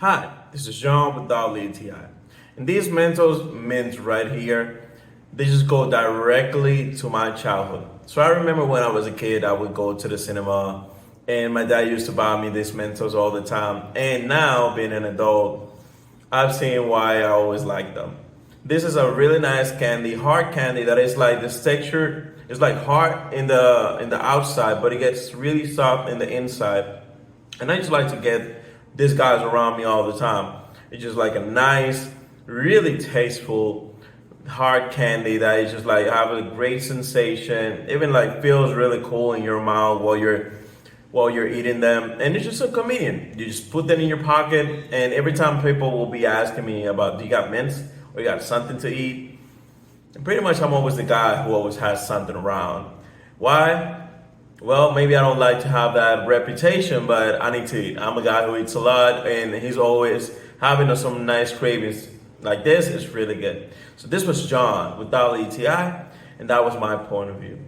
Hi, this is John with WTI. And these Mentos mints right here, they just go directly to my childhood. So I remember when I was a kid, I would go to the cinema and my dad used to buy me these Mentos all the time. And now, being an adult, I've seen why I always liked them. This is a really nice candy, hard candy that is like this texture is like hard in the outside, but it gets really soft in the inside. And I just like to get these guys around me all the time. It's just like a nice, really tasteful, hard candy that is just like have a great sensation. Even like feels really cool in your mouth while you're eating them. And it's just so convenient. You just put them in your pocket, and every time people will be asking me about, do you got mints or you got something to eat? And pretty much I'm always the guy who always has something around. Why? Well, maybe I don't like to have that reputation, but I need to eat. I'm a guy who eats a lot, and he's always having some nice cravings like this. Is really good. So this was John with WTI, and that was my point of view.